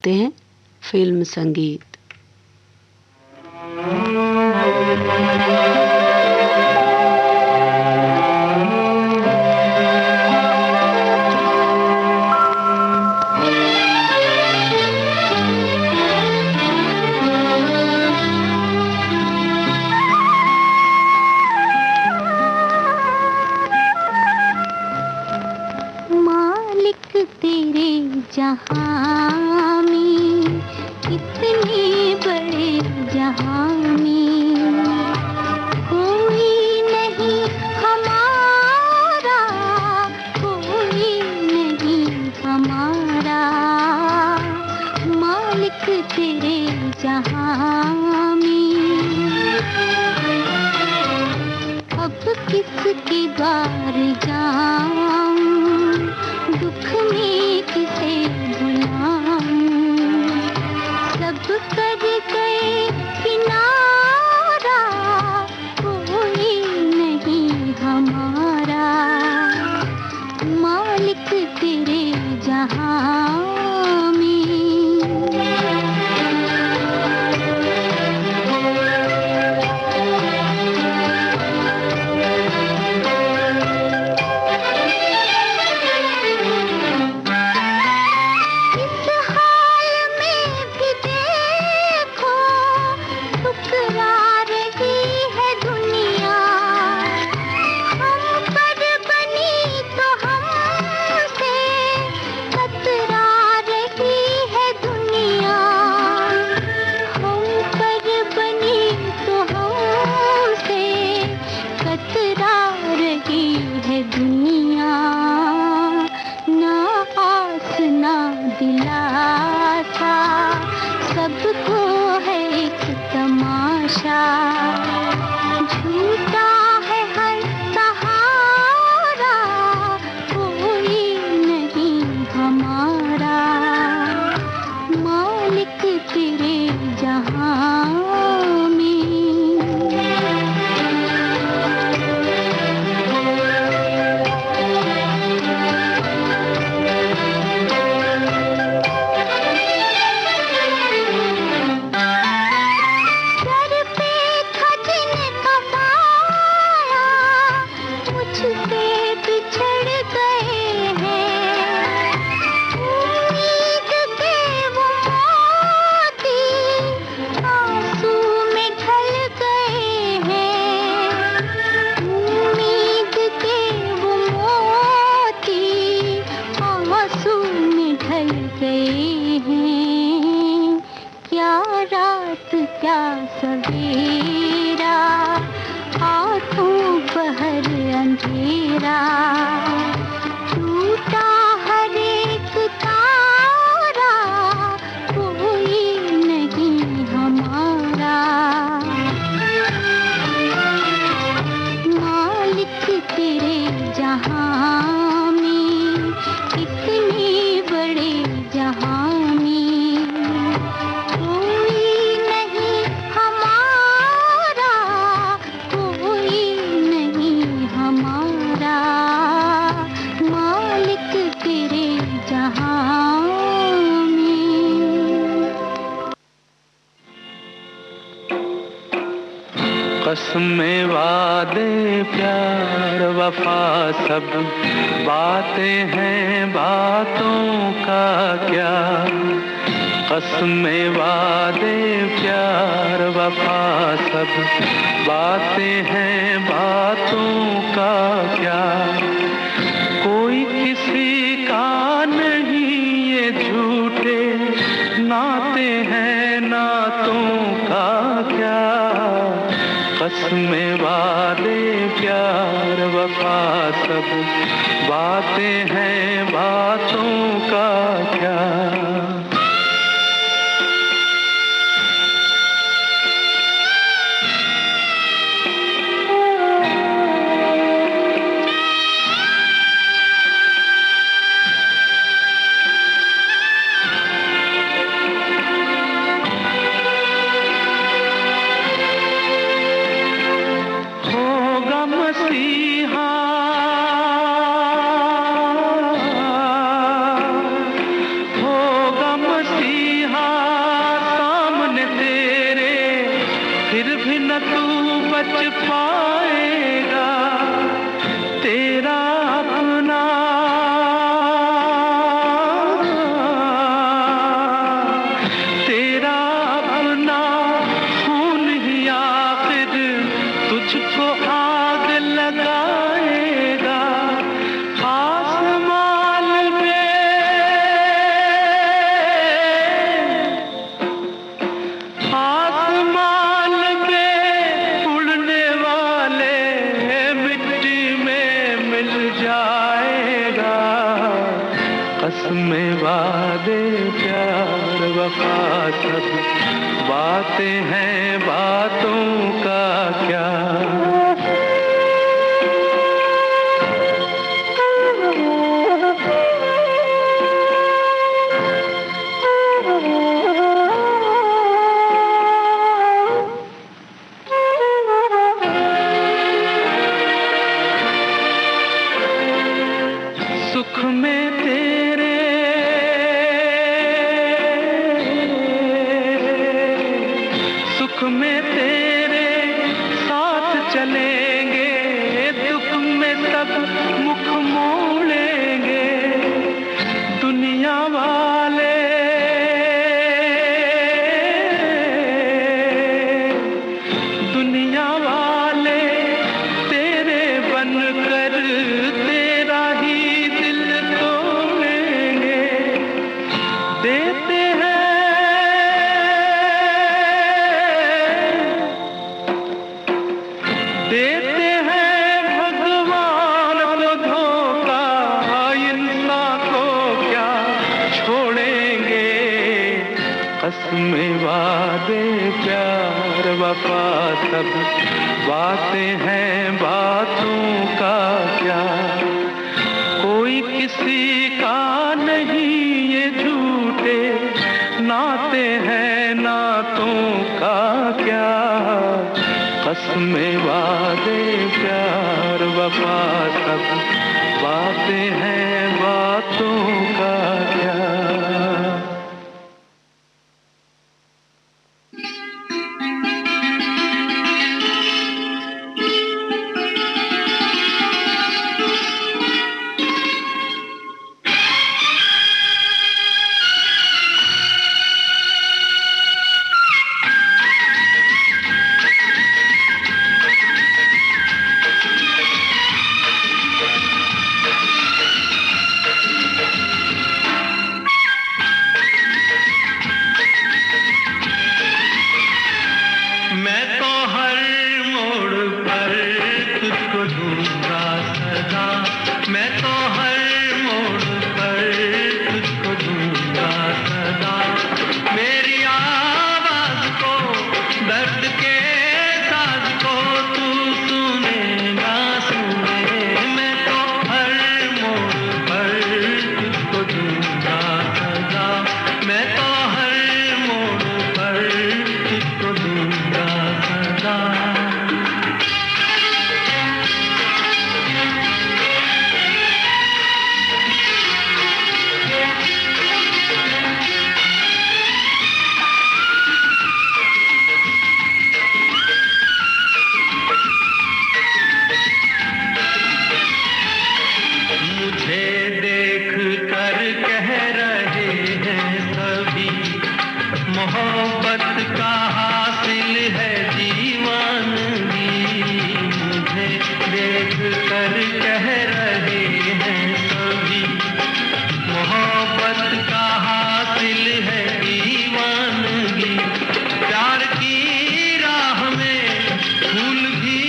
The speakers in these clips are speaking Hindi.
ते हैं फिल्म संगीत। मालिक तेरे जहां में, इतने बड़े जहां में कोई नहीं हमारा, कोई नहीं हमारा। मालिक तेरे जहां में अब किसके द्वार जाऊं, दुख में किसे बुलाऊं। सब कर गए किनारा, कोई नहीं हमारा। मालिक तेरे जहां में। दुनिया ना आस ना दिलासा, सबको है एक तमाशा। झूठा है हर सहारा, कोई नहीं हमारा। मालिक तेरे जहां में। क्या रात क्या सवेरा, आँखों बहर अंधेरा। टूटा हर एक तारा, कोई नहीं हमारा। मालिक तेरे जहां में, इतने बड़े जहां में कसमें वादे प्यार वफा सब बातें हैं, बातों का क्या। कसमें वादे प्यार वफा सब बातें हैं, बातों का क्या। कोई किसी का नहीं ये झूठे नाते हैं, नातों का क्या। कसमें वादे प्यार वफा सब बातें हैं, बातों का क्या। मसीहा न तू बच पाएगा, तेरा अपना तेरा अपना खून ही आखिर तुझको आग लगाएगा। आसमान पे उड़ने वाले मिट्टी में मिल जाएगा। कसमें वादे प्यार वफा सब बातें हैं, बातों का क्या। सुख में तेरे सुख में तेरे साथ चलेंगे, दुख में तब मुख मोड़ेंगे। दुनिया वाले दुनिया वाले तेरे बनकर तेरा ही दिल तोड़ेंगे। देते हैं भगवान को धोखा, इंसान को क्या छोड़ेंगे। कसमें वादे प्यार वफा सब बातें हैं, बातों का क्या। कोई किसी का नहीं ये झूठे नाते हैं, नातों का क्या। कसमें वादे प्यार वफा सब बातें हैं, बातों का क्या। मैं तो हर मोड़ पर तुझको ढूंढा सदा, मैं तो हर मोड़ पर तुझको ढूंढा सदा। मेरी आवाज को, दर्द के साज को तू सुनेगा, सुने। मैं तो हर मोड़ पर तुझको ढूंढा सदा, मैं तो हर मोड़ पर तुझको ढूंढा सदा। मुझे देख कर कह रहे हैं सभी, मोहब्बत का हासिल है दीवानगी। मुझे देख कर कह रहे हैं सभी, मोहब्बत का हासिल है दीवानगी। प्यार की राह में फूल भी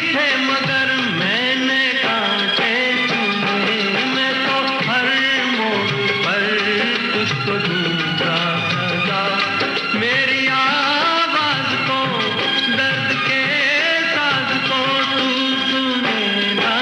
थे मगर मैंने कांटे चुने। मैं तो हर मोड़ पर तुझको ढूंढा सदा, मेरी आवाज को, दर्द के साज को तू सुनेगा,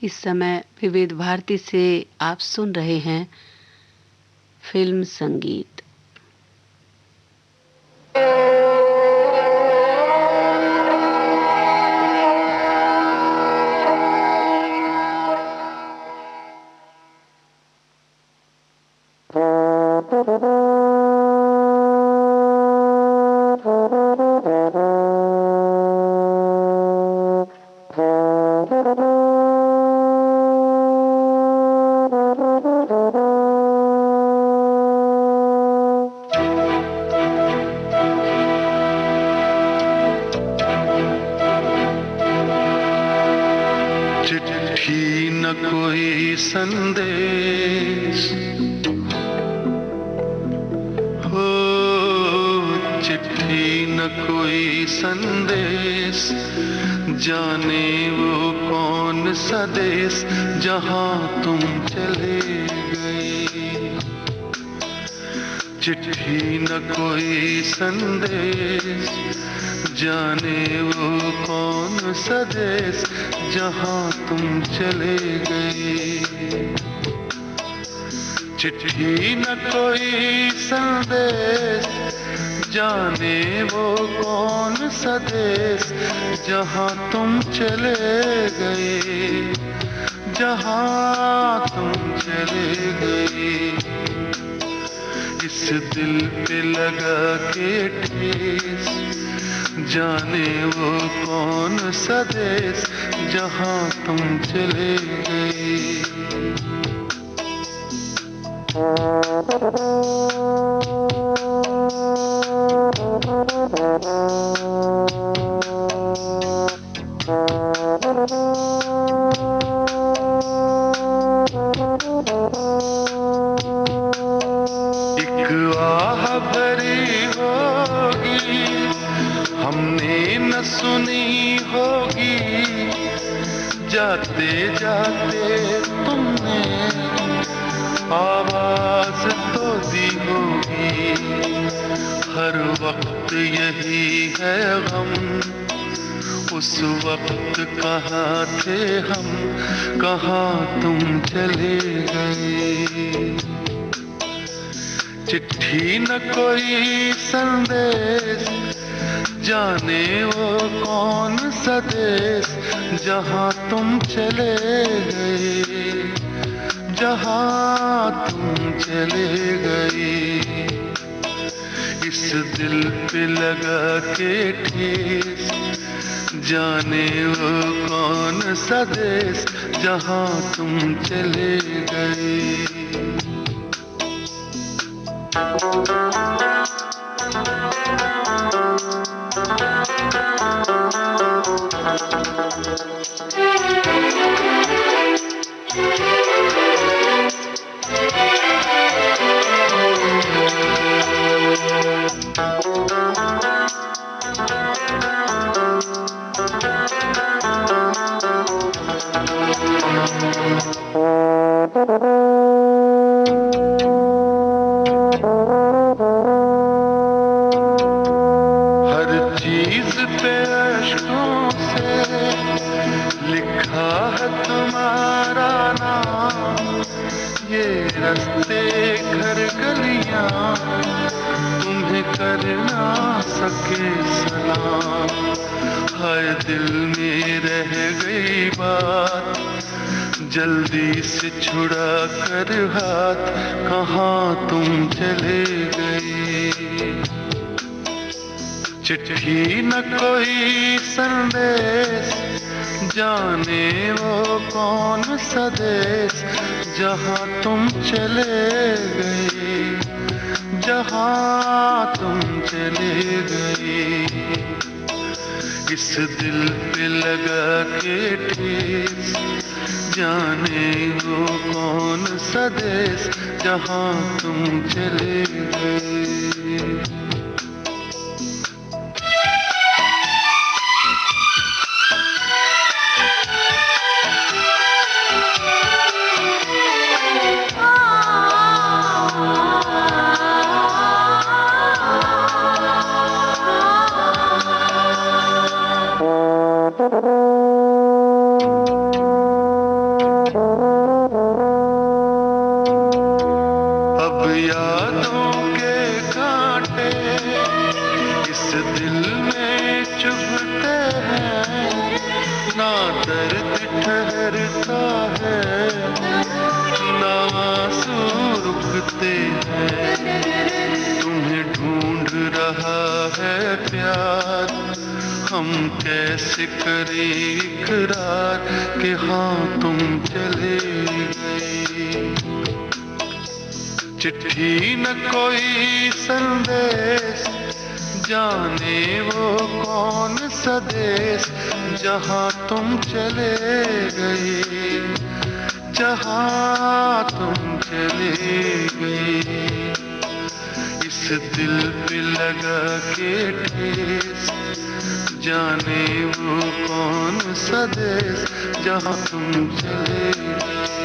इस समय विविध भारती से आप सुन रहे हैं फिल्म संगीत। चिट्ठी न कोई संदेश हो, चिट्ठी न कोई संदेश, जाने वो कौन सा देश जहां तुम चले गए। चिट्ठी न कोई संदेश, जाने वो कौन सा देश जहां तुम चले गए। चिट्ठी न कोई संदेश, जाने वो कौन सा देश जहां तुम चले गए, जहां तुम चले गए। इस दिल पे लगा के ठेस, जाने वो कौन सा देश जहां तुम चले गए। एक आह भरी होगी, हमने न सुनी होगी, जाते जाते तुमने आवाज तो दी होगी। हर वक्त यही है गम, उस वक्त कहाँ थे हम, कहाँ तुम चले गए। चिट्ठी न कोई संदेश, जाने वो कौन सा देश जहां तुम चले गए, जहां तुम चले गए। इस दिल पे लगा के ठेस, जाने वो कौन सा देश जहां तुम चले गए। हर चीज पे अश्कों से लिखा है तुम्हारा नाम, ये रास्ते घर गलियां तुम्हें कर ना सके सलाम। हाय दिल में रह गई बात, जल्दी से छुड़ा कर हाथ, कहाँ तुम चले गए। चिट्ठी न कोई संदेश, जाने वो कौन सा देश जहां तुम चले गए, जहां तुम चले गए। इस दिल पे लगा के ठेस, जाने वो कौन सा देश जहां तुम चले गए। दर्द ठहरता है, ना आंसू रुकते हैं। तुम्हें ढूंढ रहा है प्यार, हम कैसे करें इकरार कि हाँ तुम चले गए। चिट्ठी न कोई संदेश, जाने वो कौन सा देश, जहाँ तुम चले गए, जहाँ तुम चले गए। इस दिल पे लगा के ठेस, जाने वो कौन सा देश, जहाँ तुम चले गए।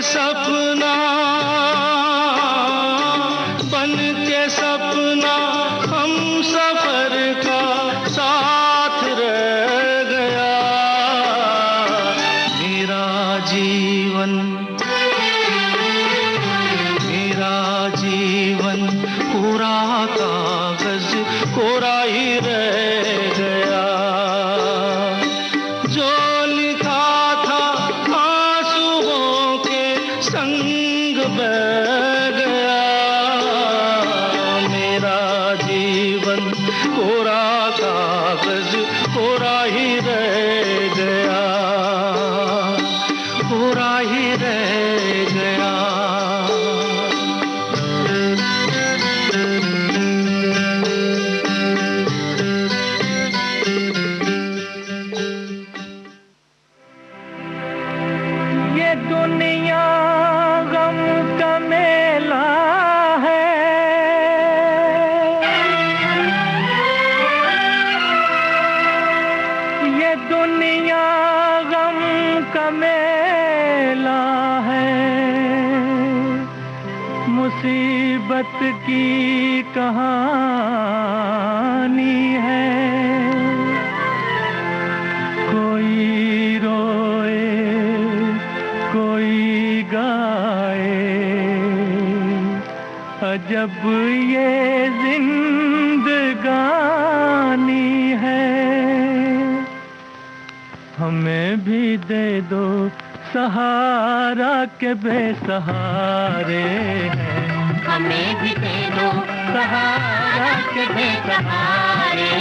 सपना, बन के सपना हम सफर का साथ रह गया। मेरा जीवन, मेरा जीवन पूरा कागज कोरा ही रह गया। जो लिखा था आंसुओं के संग बह गया। मेरा जीवन कोरा कागज कोरा ही रह गया, कोरा ही रह गया। दुनिया गम का मेला है, ये दुनिया गम का मेला है। मुसीबत की कहानी है। कोई रोए कोई गाए, अजब ये जिंदगानी है। हमें भी दे दो सहारा के बेसहारे हैं। हमें भी दे दो सहारा के बेसहारे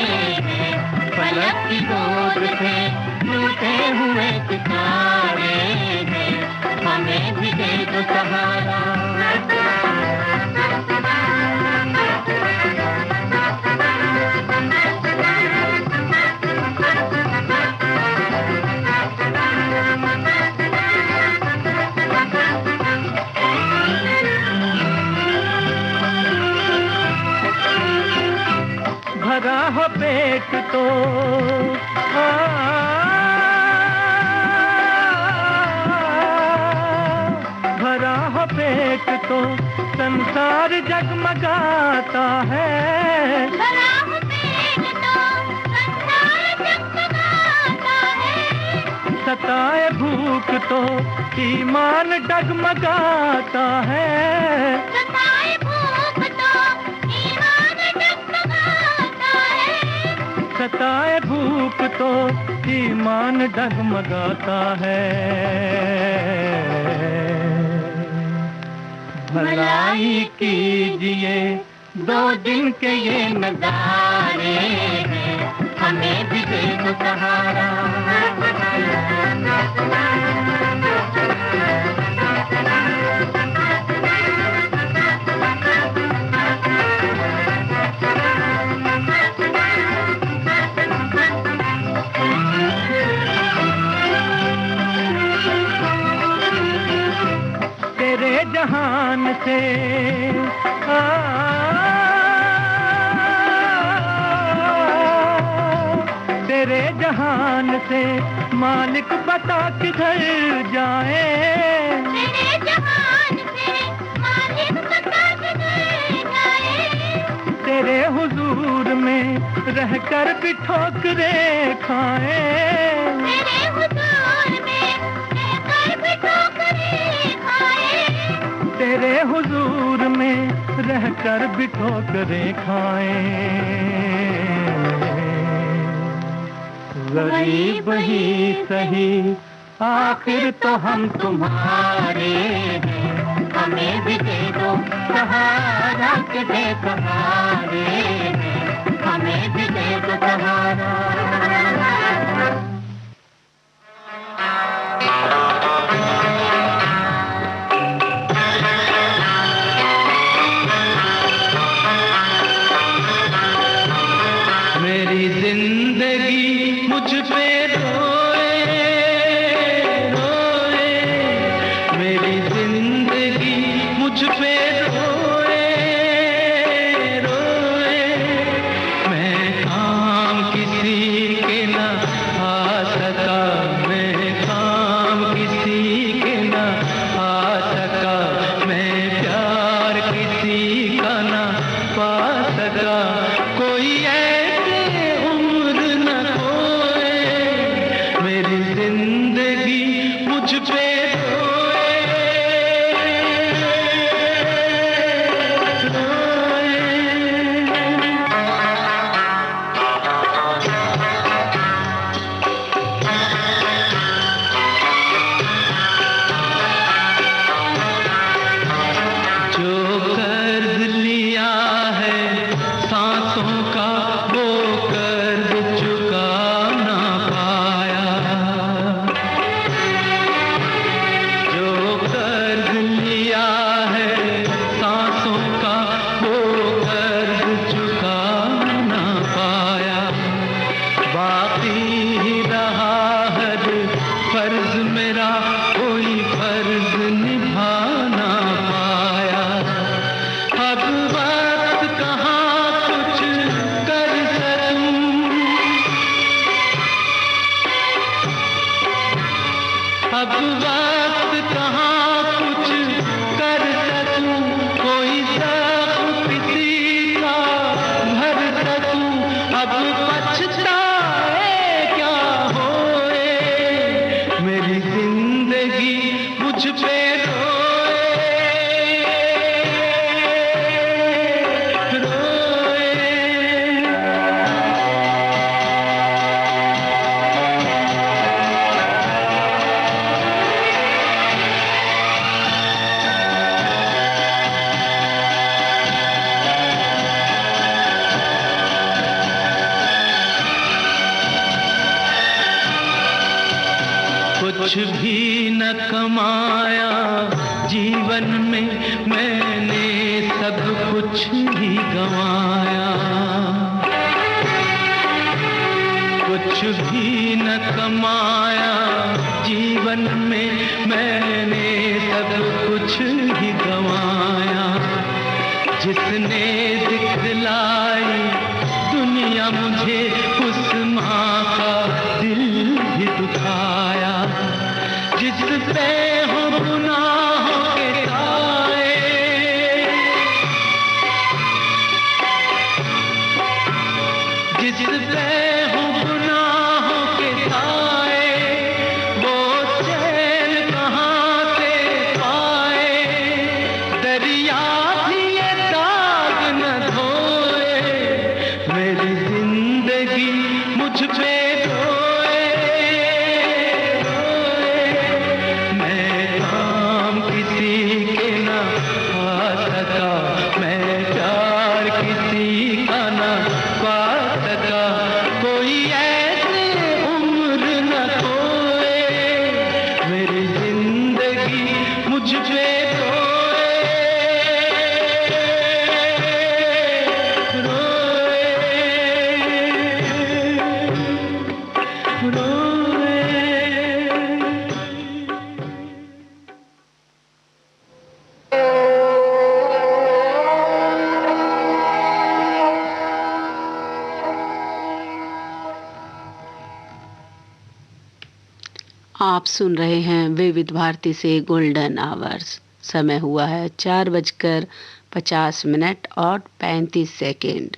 हैं। पलक की गोद से टूटे हुए सितारे हैं। हमें भी दे दो सहारा। भरा हो पेट तो भरा हो पेट तो संसार जगमगाता है। भरा हो पेट तो संसार जगमगाता है। सताए भूख तो ईमान डगमगाता है। सताए भूख तो ईमान डगमगाता है। सताए भूख तो ईमान डगमगाता है। भलाई कीजिए दो दिन के ये नजारे हैं। हमें भी दे दो सहारा। तेरे जहान से तेरे जहान से मालिक बता किधर जाए। तेरे जहान से मालिक बता किधर जाए। तेरे हुजूर में रहकर भी ठोकरे खाए। तेरे हुजूर में रहकर भी ठोकरे खाए। तेरे हुजूर में रहकर भी ठोकरे खाए। गरीब ही सही आखिर तो हम तुम्हारे हैं। हमें भी दे दो सहारा के बेसहारे हैं। हमें भी दे दो सहारा। मेरी जिंदगी मुझ पे रोए रोए, मेरी जिंदगी मुझ पे रोए रोए। मैं काम किसी के ना आ सका, मैं काम किसी के ना आ कुछ भी न कमाया जीवन में मैंने, सब कुछ ही गंवाया। कुछ भी न कमाया जीवन में मैंने, सब कुछ ही गंवाया। जिसने दिखलाई दुनिया मुझे, उस माँ का दिल भी दुखाया। जिस पे हो गुनाहों के साए, जिस पे हो गुनाहों के साए, वो चैन कहाँ से पाए। दरिया भी ये दाग न धोए, मेरी जिंदगी मुझ पे आप सुन रहे हैं विविध भारती से गोल्डन आवर्स। समय हुआ है 4:50 और 35 सेकेंड।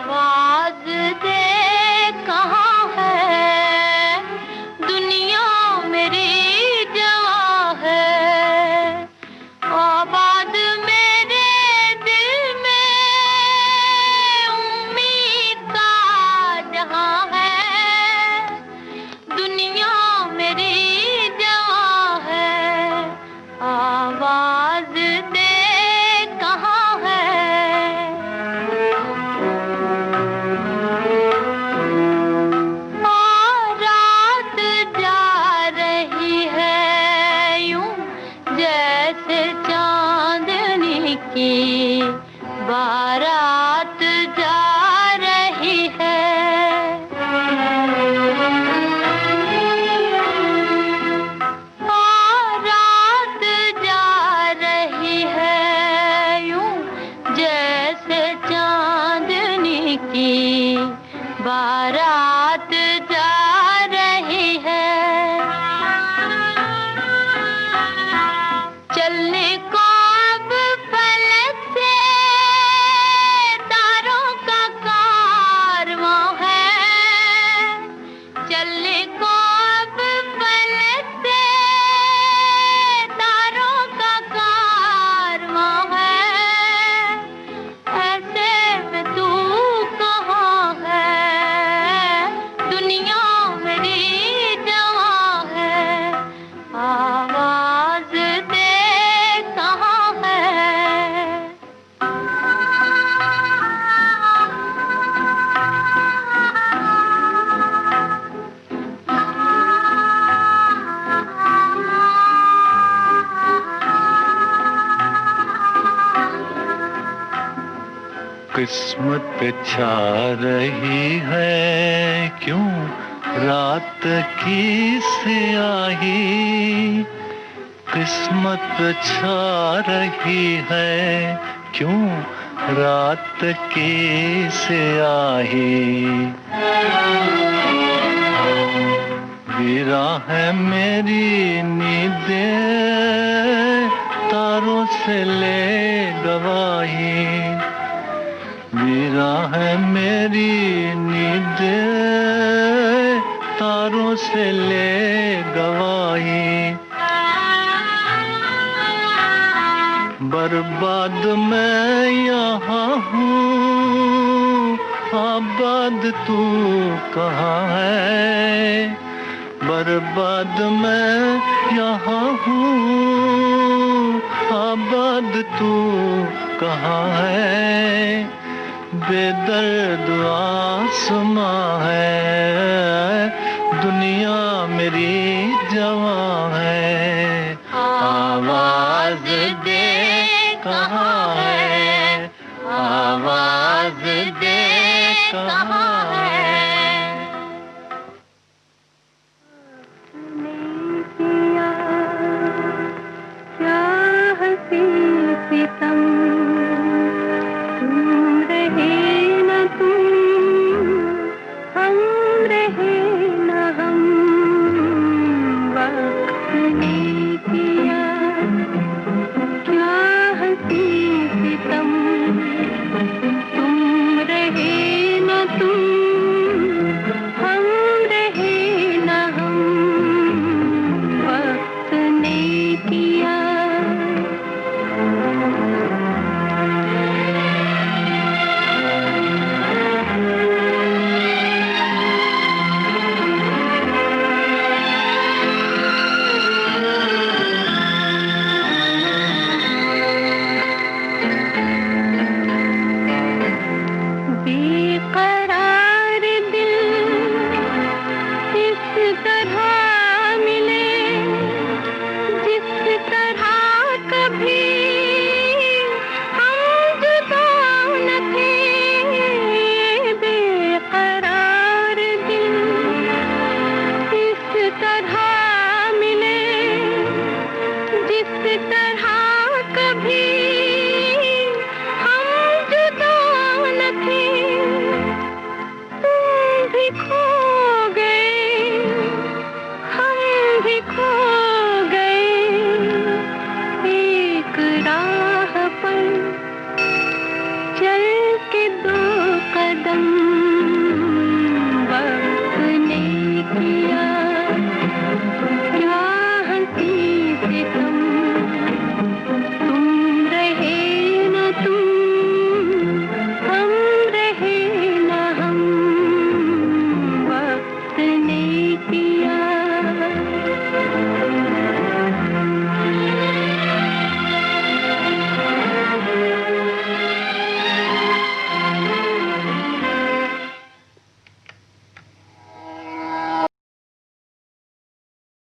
आवाज दे कहाँ है, दुनिया मेरी जवां है। आबाद मेरे दिल में उम्मीद का जहां है, दुनिया मेरी जवां है। आवाज दे कहाँ है। रात जा रही है यूं जैसे चांदनी की बारात जा रही है। रात जा रही है यूं जैसे चांदनी की बारात जा रही है। चलने को अब फलक से तारों का कारवां है, चलने को अब फलक से तारों का कारवां है। ऐसे में तू कहाँ है, दुनिया मेरी जवां है। आवाज दे कहाँ है। किस्मत छा रही है क्यों रात की स्याही, किस्मत छा रही है क्यों रात की स्याही। गिरा है मेरी नींदें तारों से ले गवाही, गिरा है मेरी नींदें तारों से ले गवाही। बर्बाद मैं यहाँ हूँ, आबाद तू कहाँ है। बर्बाद मैं यहाँ हूँ, आबाद तू कहाँ है। बेदर्द आसमां है, दुनिया मेरी